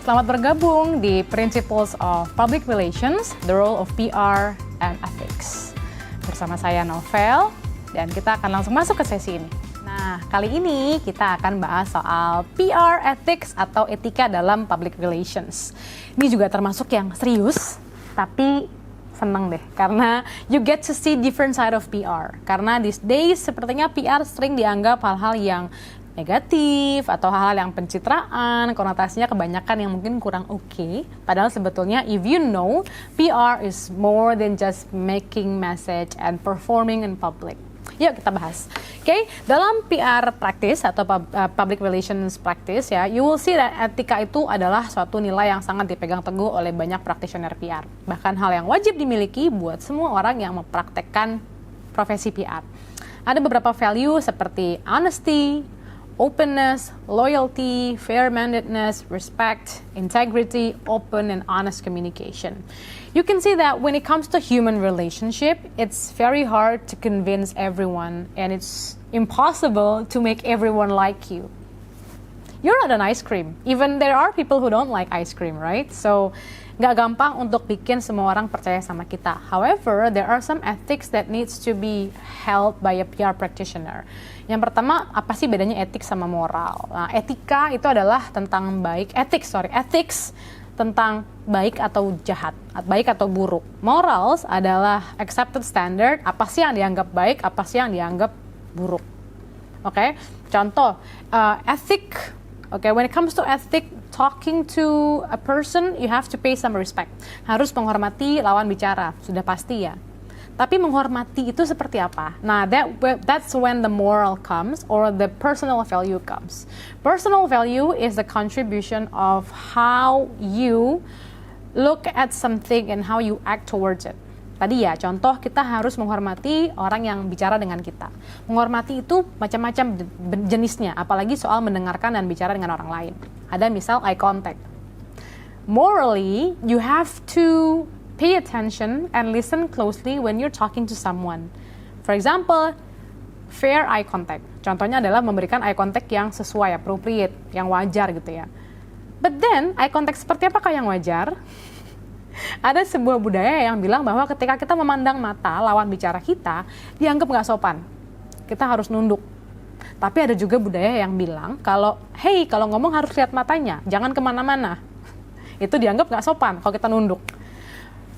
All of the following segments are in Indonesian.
Selamat bergabung di Principles of Public Relations, The Role of PR and Ethics. Bersama saya Novel, dan kita akan langsung masuk ke sesi ini. Nah, kali ini kita akan bahas soal PR ethics atau etika dalam public relations. Ini juga termasuk yang serius, tapi seneng deh, karena you get to see different side of PR. Karena these days sepertinya PR sering dianggap hal-hal yang negatif atau hal-hal yang pencitraan, konotasinya kebanyakan yang mungkin kurang oke. Padahal sebetulnya if you know, PR is more than just making message and performing in public. Yuk kita bahas. Oke, dalam PR practice atau public relations practice ya, you will see that etika itu adalah suatu nilai yang sangat dipegang teguh oleh banyak practitioner PR. Bahkan hal yang wajib dimiliki buat semua orang yang mempraktekkan profesi PR. Ada beberapa value seperti honesty, openness, loyalty, fair-mindedness, respect, integrity, open and honest communication. You can see that when it comes to human relationship, it's very hard to convince everyone and it's impossible to make everyone like you. You're not an ice cream. Even there are people who don't like ice cream, right? So, nggak gampang untuk bikin semua orang percaya sama kita. However, there are some ethics that needs to be held by a PR practitioner. Yang pertama, apa sih bedanya etik sama moral? Nah, etika itu adalah tentang ethics tentang baik atau jahat, baik atau buruk. Morals adalah accepted standard, apa sih yang dianggap baik, apa sih yang dianggap buruk. Oke, contoh, when it comes to ethic, talking to a person, you have to pay some respect. Harus menghormati lawan bicara, sudah pasti ya. Tapi menghormati itu seperti apa? Nah, that's when the moral comes or the personal value comes. Personal value is the contribution of how you look at something and how you act towards it. Tadi ya, contoh kita harus menghormati orang yang bicara dengan kita. Menghormati itu macam-macam jenisnya, apalagi soal mendengarkan dan bicara dengan orang lain. Ada misal eye contact. Morally, you have to pay attention and listen closely when you're talking to someone. For example, fair eye contact. Contohnya adalah memberikan eye contact yang sesuai, appropriate, yang wajar gitu ya. But then, eye contact seperti apakah yang wajar? Ada sebuah budaya yang bilang bahwa ketika kita memandang mata lawan bicara kita, dianggap nggak sopan. Kita harus nunduk. Tapi ada juga budaya yang bilang kalau ngomong harus lihat matanya, jangan kemana-mana. Itu dianggap nggak sopan kalau kita nunduk.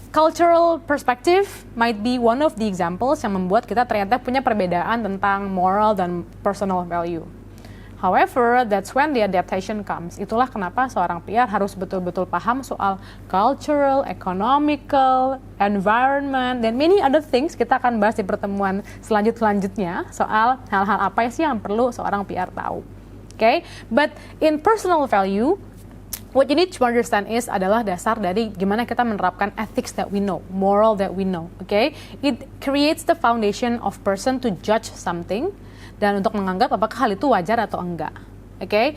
Cultural perspective might be one of the examples yang membuat kita ternyata punya perbedaan tentang moral dan personal value. However, that's when the adaptation comes. Itulah kenapa seorang PR harus betul-betul paham soal cultural, economical, environment, dan many other things. Kita akan bahas di pertemuan selanjutnya soal hal-hal apa sih yang perlu seorang PR tahu. Okay? But in personal value, what you need to understand is adalah dasar dari gimana kita menerapkan ethics that we know, moral that we know. Okay? It creates the foundation of person to judge something, dan untuk menganggap apakah hal itu wajar atau enggak. Okay?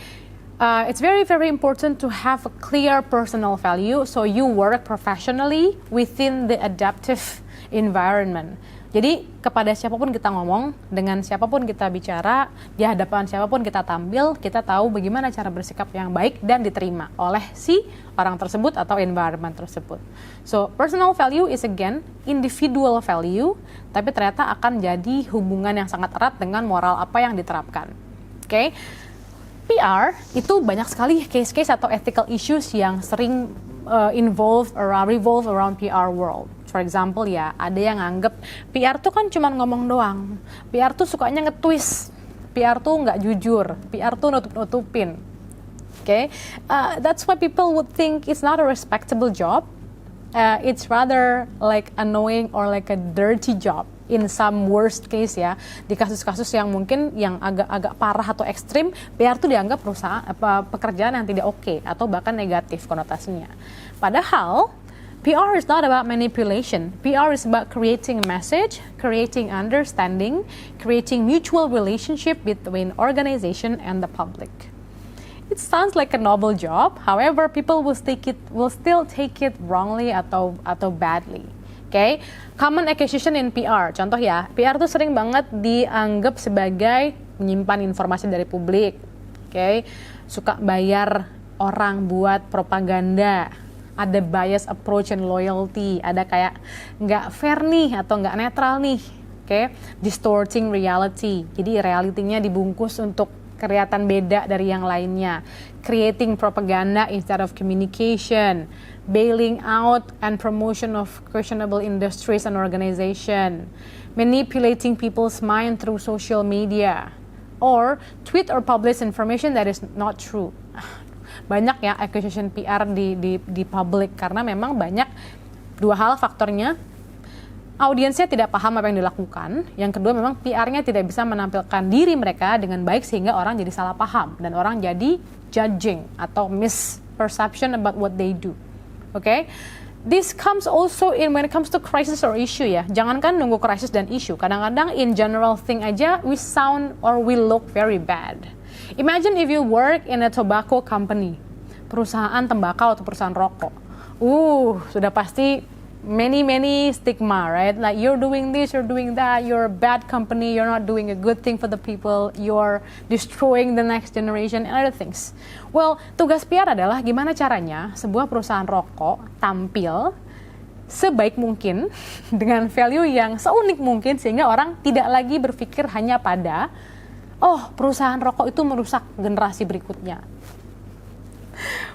It's very, very important to have a clear personal value so you work professionally within the adaptive environment. Jadi kepada siapapun kita ngomong, dengan siapapun kita bicara, di hadapan siapapun kita tampil, kita tahu bagaimana cara bersikap yang baik dan diterima oleh si orang tersebut atau environment tersebut. So personal value is again individual value, tapi ternyata akan jadi hubungan yang sangat erat dengan moral apa yang diterapkan. Okay? PR itu banyak sekali case-case atau ethical issues yang sering revolve around PR world. For example ya, ada yang nganggep PR tuh kan cuma ngomong doang. PR tuh sukanya nge-twist. PR tuh nggak jujur. PR tuh nutup-nutupin. Okay? That's why people would think it's not a respectable job. It's rather like annoying or like a dirty job. In some worst case ya, di kasus-kasus yang mungkin yang agak parah atau ekstrim, PR tuh dianggap pekerjaan yang tidak oke atau bahkan negatif konotasinya. Padahal PR is not about manipulation. PR is about creating a message, creating understanding, creating mutual relationship between organization and the public. It sounds like a noble job, however, people will still take it wrongly atau badly. Okay? Common accusation in PR. Contoh ya, PR tuh sering banget dianggap sebagai menyimpan informasi dari publik. Okay? Suka bayar orang buat propaganda, ada bias approach and loyalty, ada kayak nggak fair nih atau nggak netral nih, distorting reality. Jadi realitinya dibungkus untuk kelihatan beda dari yang lainnya, creating propaganda instead of communication, bailing out and promotion of questionable industries and organization, manipulating people's mind through social media, or tweet or publish information that is not true. Banyak ya accusation PR di public karena memang banyak dua hal faktornya. Audiensnya tidak paham apa yang dilakukan. Yang kedua memang PR-nya tidak bisa menampilkan diri mereka dengan baik sehingga orang jadi salah paham dan orang jadi judging atau misperception about what they do. This comes also in when it comes to crisis or issue ya. Jangankan nunggu crisis dan issue. Kadang-kadang in general thing aja we sound or we look very bad. Imagine if you work in a tobacco company, perusahaan tembakau atau perusahaan rokok. Sudah pasti many stigma, right? Like you're doing this, you're doing that, you're a bad company, you're not doing a good thing for the people, you're destroying the next generation and other things. Well, tugas PR adalah gimana caranya sebuah perusahaan rokok tampil sebaik mungkin dengan value yang seunik mungkin sehingga orang tidak lagi berpikir hanya pada perusahaan rokok itu merusak generasi berikutnya.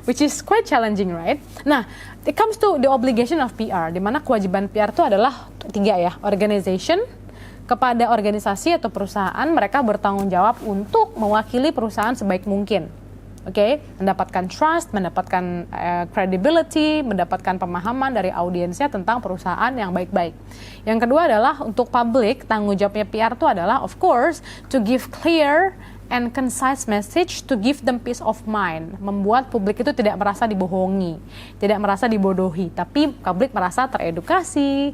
Which is quite challenging, right? Nah, it comes to the obligation of PR, di mana kewajiban PR itu adalah 3 ya, organization, kepada organisasi atau perusahaan mereka bertanggung jawab untuk mewakili perusahaan sebaik mungkin. Mendapatkan trust, mendapatkan credibility, mendapatkan pemahaman dari audiensnya tentang perusahaan yang baik-baik. Yang kedua adalah untuk publik, tanggung jawabnya PR itu adalah of course to give clear and concise message to give them peace of mind, membuat publik itu tidak merasa dibohongi, tidak merasa dibodohi, tapi publik merasa teredukasi,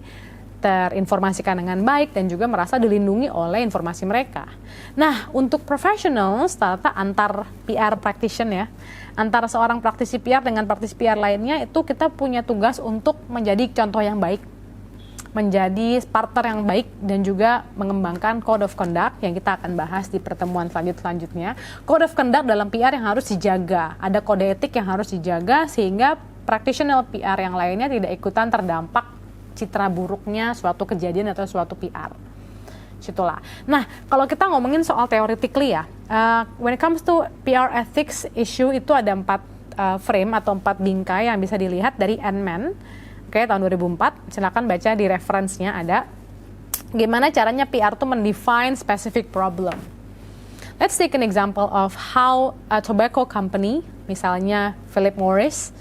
terinformasikan dengan baik, dan juga merasa dilindungi oleh informasi mereka. Nah, untuk professionals, ternyata antar PR practitioner ya, antara seorang praktisi PR dengan praktisi PR lainnya, itu kita punya tugas untuk menjadi contoh yang baik, menjadi partner yang baik, dan juga mengembangkan code of conduct yang kita akan bahas di pertemuan selanjutnya. Code of conduct dalam PR yang harus dijaga, ada kode etik yang harus dijaga sehingga practitioner PR yang lainnya tidak ikutan terdampak citra buruknya suatu kejadian atau suatu PR. Situlah. Nah, kalau kita ngomongin soal theoretically ya, when it comes to PR ethics issue itu ada 4 frame atau 4 bingkai yang bisa dilihat dari Enman. Tahun 2004, silakan baca di reference-nya ada gimana caranya PR tuh mendefine specific problem. Let's take an example of how a tobacco company, misalnya Philip Morris,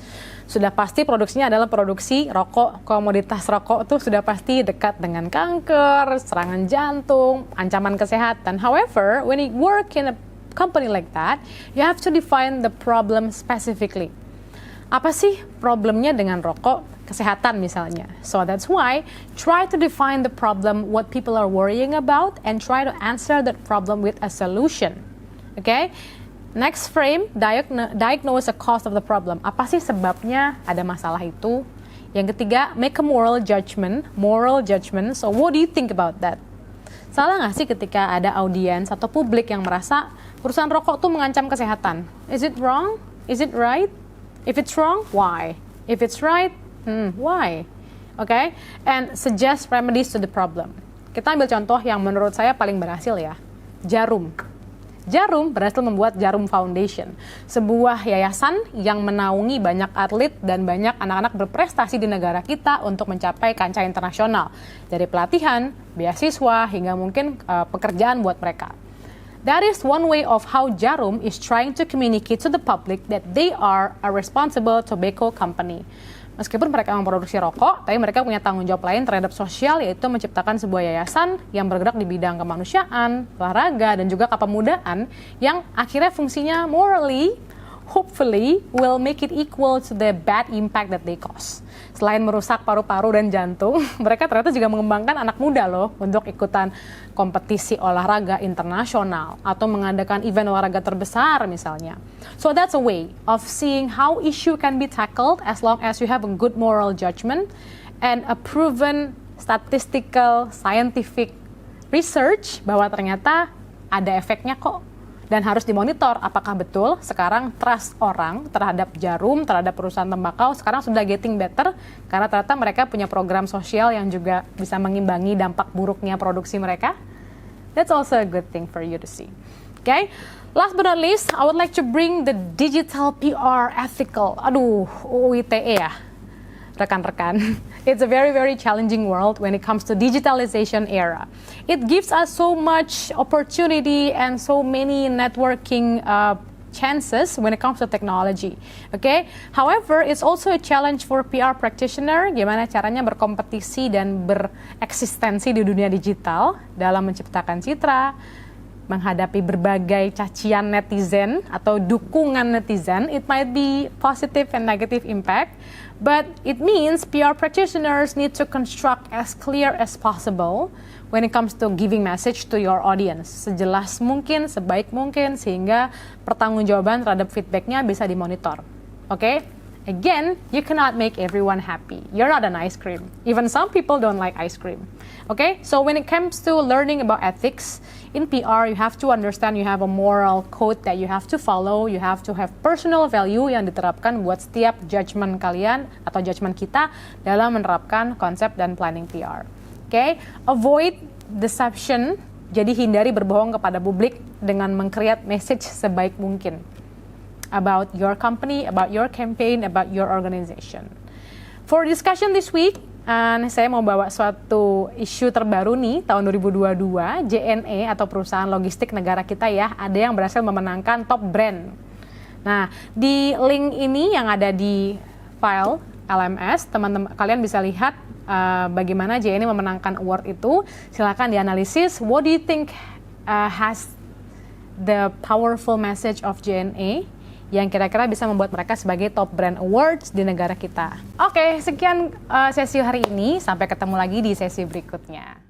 sudah pasti produksinya adalah produksi rokok, komoditas rokok tuh sudah pasti dekat dengan kanker, serangan jantung, ancaman kesehatan. However, when you work in a company like that, you have to define the problem specifically. Apa sih problemnya dengan rokok? Kesehatan misalnya. So that's why try to define the problem, what people are worrying about, and try to answer that problem with a solution. Next frame, diagnose the cause of the problem. Apa sih sebabnya ada masalah itu? Yang ketiga, make a moral judgment. So what do you think about that? Salah nggak sih ketika ada audiens atau publik yang merasa perusahaan rokok tuh mengancam kesehatan? Is it wrong? Is it right? If it's wrong, why? If it's right, why? And suggest remedies to the problem. Kita ambil contoh yang menurut saya paling berhasil ya, Jarum. Jarum berhasil membuat Jarum Foundation, sebuah yayasan yang menaungi banyak atlet dan banyak anak-anak berprestasi di negara kita untuk mencapai kancah internasional, dari pelatihan, beasiswa, hingga mungkin pekerjaan buat mereka. That is one way of how Jarum is trying to communicate to the public that they are a responsible tobacco company. Meskipun mereka memproduksi rokok, tapi mereka punya tanggung jawab lain terhadap sosial, yaitu menciptakan sebuah yayasan yang bergerak di bidang kemanusiaan, olahraga, dan juga kepemudaan yang akhirnya fungsinya morally, hopefully, will make it equal to the bad impact that they cause. Selain merusak paru-paru dan jantung, mereka ternyata juga mengembangkan anak muda loh untuk ikutan kompetisi olahraga internasional atau mengadakan event olahraga terbesar misalnya. So that's a way of seeing how issue can be tackled as long as you have a good moral judgment and a proven statistical scientific research bahwa ternyata ada efeknya kok Dan harus dimonitor apakah betul sekarang trust orang terhadap Jarum, terhadap perusahaan tembakau sekarang sudah getting better karena ternyata mereka punya program sosial yang juga bisa mengimbangi dampak buruknya produksi mereka. That's also a good thing for you to see. Okay? Last but not least, I would like to bring the digital PR ethical. Aduh, UU ITE ya. Rekan-rekan, it's a very, very challenging world when it comes to digitalization era. It gives us so much opportunity and so many networking chances when it comes to technology. Okay? However, it's also a challenge for PR practitioner, gimana caranya berkompetisi dan bereksistensi di dunia digital dalam menciptakan citra, menghadapi berbagai cacian netizen atau dukungan netizen. It might be positive and negative impact, but it means PR practitioners need to construct as clear as possible when it comes to giving message to your audience. Sejelas mungkin, sebaik mungkin, sehingga pertanggungjawaban terhadap feedbacknya bisa dimonitor. Okay? Again, you cannot make everyone happy. You're not an ice cream. Even some people don't like ice cream. Okay? So when it comes to learning about ethics, in PR, you have to understand you have a moral code that you have to follow. You have to have personal value yang diterapkan buat setiap judgment kalian atau judgment kita dalam menerapkan konsep dan planning PR. Okay? Avoid deception. Jadi hindari berbohong kepada publik dengan meng-create message sebaik mungkin about your company, about your campaign, about your organization. For discussion this week, saya mau bawa suatu isu terbaru nih tahun 2022, JNE atau perusahaan logistik negara kita ya, ada yang berhasil memenangkan top brand. Nah, di link ini yang ada di file LMS, teman-teman kalian bisa lihat bagaimana JNE memenangkan award itu. Silakan dianalisis. What do you think has the powerful message of JNE yang kira-kira bisa membuat mereka sebagai top brand awards di negara kita. Oke, sekian sesi hari ini. Sampai ketemu lagi di sesi berikutnya.